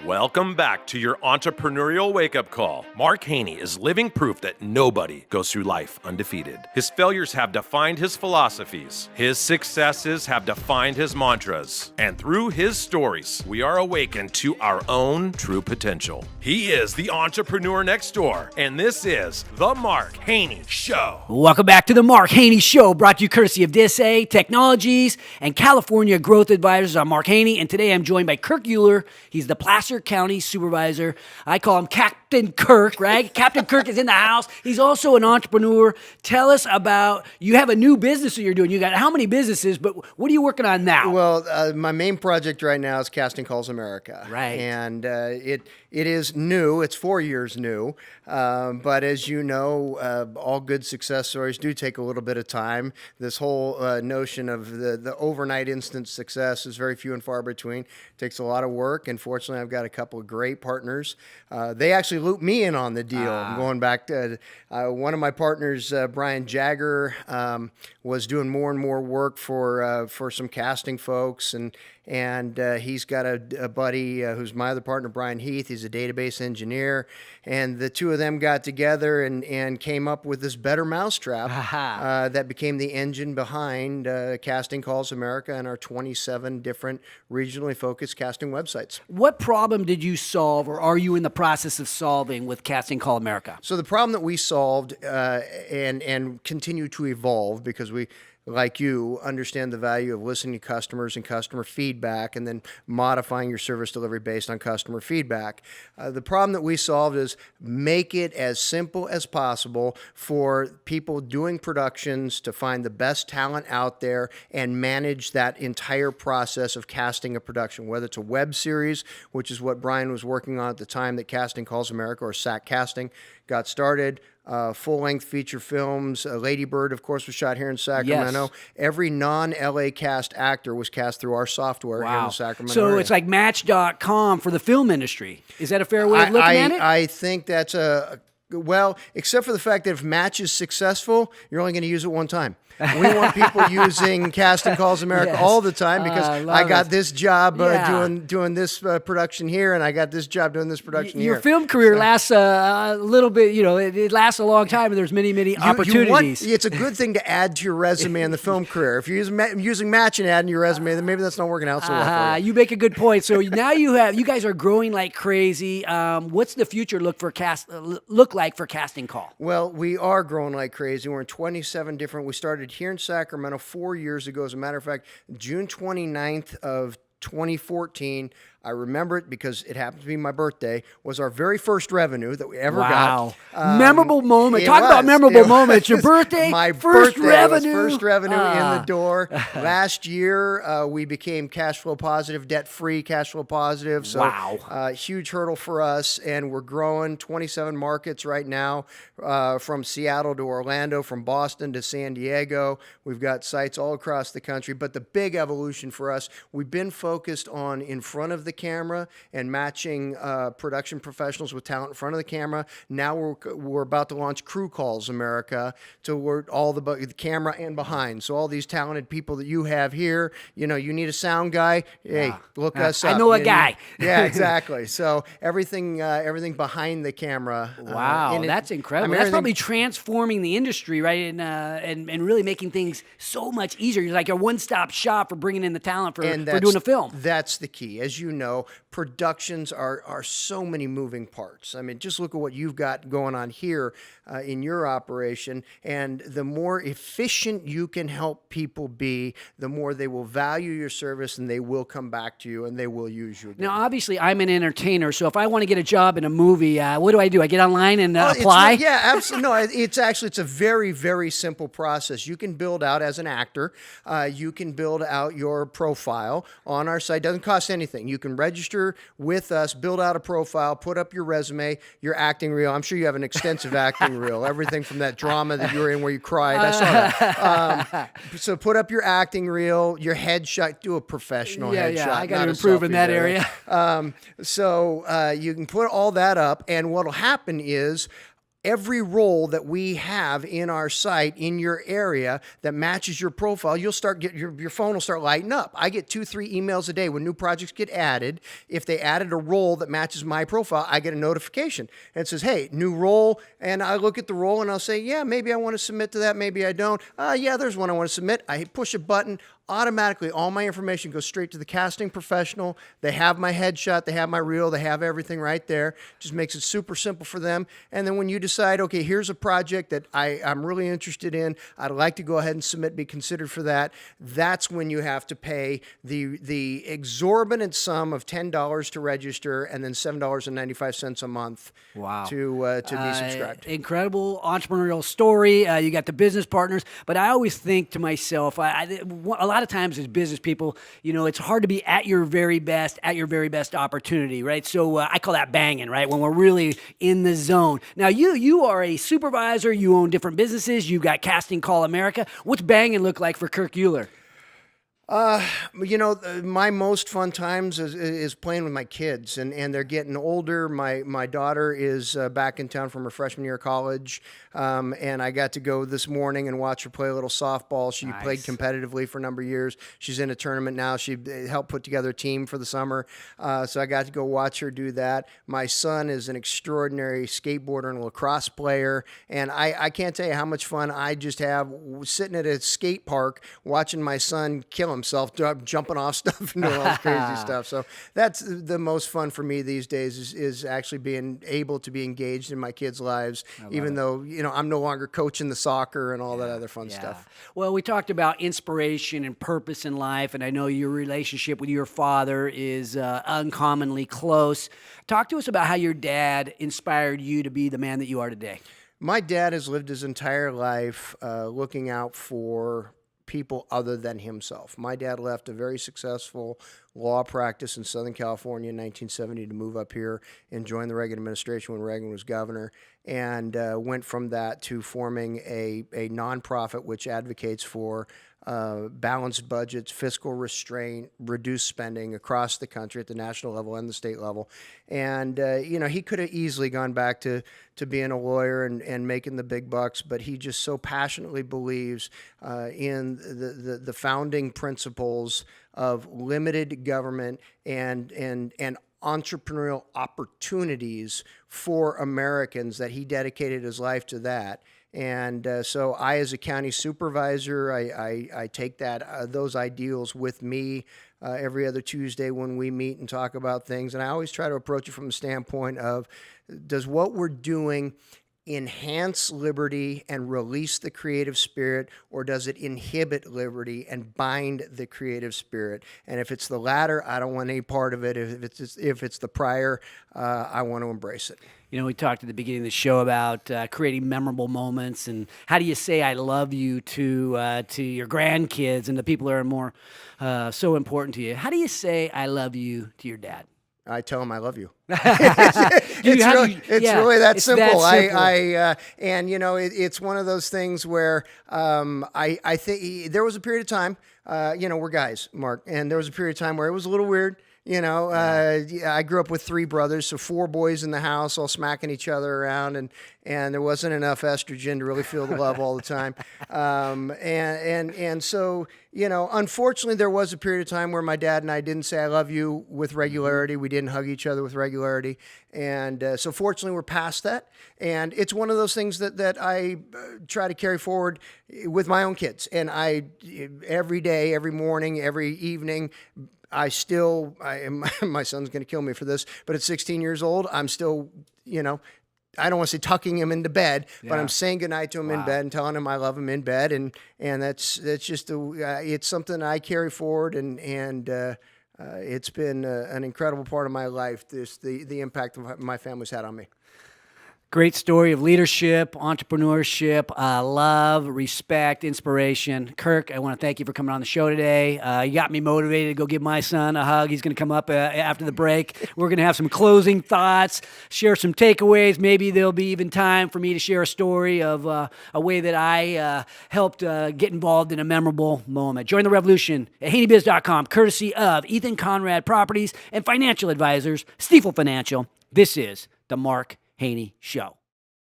Welcome back to your entrepreneurial wake-up call. Mark Haney is living proof that nobody goes through life undefeated. His failures have defined his philosophies. His successes have defined his mantras. And through his stories, we are awakened to our own true potential. He is the entrepreneur next door, and this is The Mark Haney Show. Welcome back to The Mark Haney Show, brought to you courtesy of DSA Technologies and California Growth Advisors. I'm Mark Haney, and today I'm joined by Kirk Uhler. He's the Placer County Supervisor. I call him Captain Kirk, right? Captain Kirk is in the house. He's also an entrepreneur. Tell us about, you have a new business that you're doing. You got how many businesses, but what are you working on now? Well, my main project right now is Casting Calls America. Right. And it is new. It's 4 years new. But as you know, all good success stories do take a little bit of time. This whole notion of the overnight instant success is very few and far between. It takes a lot of work. And fortunately, I've got a couple of great partners. They actually looped me in on the deal. I'm going back to one of my partners, Brian Jagger, was doing more and more work for some casting folks, and he's got a buddy who's my other partner, Brian Heath. He's a database engineer, and the two of them got together and came up with this better mousetrap that became the engine behind Casting Calls America and our 27 different regionally focused casting websites. What problem did you solve, or are you in the process of solving with Casting Call America? So the problem that we solved and continue to evolve, because we, like you, understand the value of listening to customers and customer feedback and then modifying your service delivery based on customer feedback. The problem that we solved is make it as simple as possible for people doing productions to find the best talent out there and manage that entire process of casting a production, whether it's a web series, which is what Brian was working on at the time that Casting Calls America, or SAC Casting, got started. Full-length feature films. Lady Bird, of course, was shot here in Sacramento. Yes. Every non-LA cast actor was cast through our software here in the Sacramento area. It's like Match.com for the film industry. Is that a fair way of looking at it? I think that's well, except for the fact that if Match is successful, you're only going to use it one time. We want people using Casting Calls America all the time, because I got this job doing this production here, and I got this job doing this production here. Your film career lasts a little bit, it lasts a long time, and there's many opportunities. It's a good thing to add to your resume in the film career. If you're using Match and adding your resume, then maybe that's not working out so well for you. You make a good point. So now you guys are growing like crazy. What's the future look like for Casting Call? Well, we are growing like crazy. We're in 27 different. We started here in Sacramento 4 years ago. As a matter of fact, June 29th of 2014, I remember it because it happened to be my birthday, was our very first revenue that we ever got. Memorable moment. Talk about memorable moments. Your birthday, my first birthday revenue. Was first revenue in the door. Last year, we became cash flow positive, debt-free cash flow positive. So, huge hurdle for us, and we're growing 27 markets right now, from Seattle to Orlando, from Boston to San Diego. We've got sites all across the country, but the big evolution for us, we've been focused on in front of the camera and matching production professionals with talent in front of the camera. Now we're about to launch Crew Calls America, to where all the camera and behind. So all these talented people that you have here, you need a sound guy. Hey, look us up. I know a guy. Yeah, exactly. So everything behind the camera. Wow, that's incredible. That's probably transforming the industry, right? And really making things so much easier. You're like a one-stop shop for bringing in the talent for doing a film. That's the key. As you know, productions are so many moving parts. I mean, just look at what you've got going on here in your operation, and the more efficient you can help people be, the more they will value your service, and they will come back to you, and they will use you again. Now, obviously, I'm an entertainer, so if I want to get a job in a movie, what do? I get online and apply? Absolutely. No, it's a very, very simple process. You can build out as an actor. You can build out your profile on our site. It doesn't cost anything. You can register with us, build out a profile, put up your resume, your acting reel. I'm sure you have an extensive acting reel, everything from that drama that you were in where you cried. I saw that. So put up your acting reel, your headshot, do a professional headshot. Yeah, I got to improve in that area. So you can put all that up, and what will happen is every role that we have in our site in your area that matches your profile, you'll start get your phone will start lighting up. I get 2-3 emails a day when new projects get added. If they added a role that matches my profile, I get a notification and it says, "Hey, new role." And I look at the role and I'll say, "Yeah, maybe I want to submit to that. Maybe I don't. Yeah, there's one I want to submit." I push a button. Automatically, all my information goes straight to the casting professional. They have my headshot, they have my reel, they have everything right there. Just makes it super simple for them. And then when you decide, okay, here's a project that I'm really interested in, I'd like to go ahead and submit, be considered for that, that's when you have to pay the exorbitant sum of $10 to register and then $7.95 a month to be subscribed. Incredible entrepreneurial story. You got the business partners, but I always think to myself, a lot of times as business people, it's hard to be at your very best opportunity, right? So I call that banging, right? When we're really in the zone. Now, you are a supervisor. You own different businesses. You've got Casting Call America. What's banging look like for Kirk Uhler? My most fun times is playing with my kids, and they're getting older. My daughter is back in town from her freshman year of college, and I got to go this morning and watch her play a little softball. She played competitively for a number of years. She's in a tournament now. She helped put together a team for the summer, so I got to go watch her do that. My son is an extraordinary skateboarder and lacrosse player, and I can't tell you how much fun I just have sitting at a skate park watching my son kill himself jumping off stuff and doing all this crazy stuff. So that's the most fun for me these days is actually being able to be engaged in my kids' lives, even though I'm no longer coaching the soccer and all that other fun stuff. Well, we talked about inspiration and purpose in life, and I know your relationship with your father is uncommonly close. Talk to us about how your dad inspired you to be the man that you are today. My dad has lived his entire life looking out for people other than himself. My dad left a very successful law practice in Southern California in 1970 to move up here and join the Reagan administration when Reagan was governor, and went from that to forming a nonprofit which advocates for balanced budgets, fiscal restraint, reduced spending across the country at the national level and the state level. And, he could have easily gone back to being a lawyer and making the big bucks, but he just so passionately believes in the founding principles of limited government and entrepreneurial opportunities for Americans that he dedicated his life to that. And so I, as a county supervisor, I take those ideals with me every other Tuesday when we meet and talk about things. And I always try to approach it from the standpoint of, does what we're doing enhance liberty and release the creative spirit, or does it inhibit liberty and bind the creative spirit? And if it's the latter, I don't want any part of it. If it's the prior, I want to embrace it. We talked at the beginning of the show about creating memorable moments, and how do you say "I love you" to your grandkids and the people that are more so important to you? How do you say "I love you" to your dad? I tell him I love you. It's really that simple. It's one of those things where I think there was a period of time, we're guys, Mark, and there was a period of time where it was a little weird. I grew up with 3 brothers, so 4 boys in the house, all smacking each other around, and there wasn't enough estrogen to really feel the love all the time. And so, unfortunately, there was a period of time where my dad and I didn't say I love you with regularity. We didn't hug each other with regularity. And so fortunately, we're past that. And it's one of those things that I try to carry forward with my own kids. And every day, every morning, every evening, my son's going to kill me for this, but at 16 years old, I'm still, I don't want to say tucking him into bed, but I'm saying goodnight to him in bed and telling him I love him in bed. And that's just, it's something I carry forward, and it's been an incredible part of my life, the impact my family's had on me. Great story of leadership, entrepreneurship, love, respect, inspiration. Kirk, I want to thank you for coming on the show today. You got me motivated to go give my son a hug. He's going to come up after the break. We're going to have some closing thoughts, share some takeaways. Maybe there'll be even time for me to share a story of a way that I helped get involved in a memorable moment. Join the revolution at HaneyBiz.com, courtesy of Ethan Conrad Properties and financial advisors, Stifel Financial. This is the Mark Haney Show.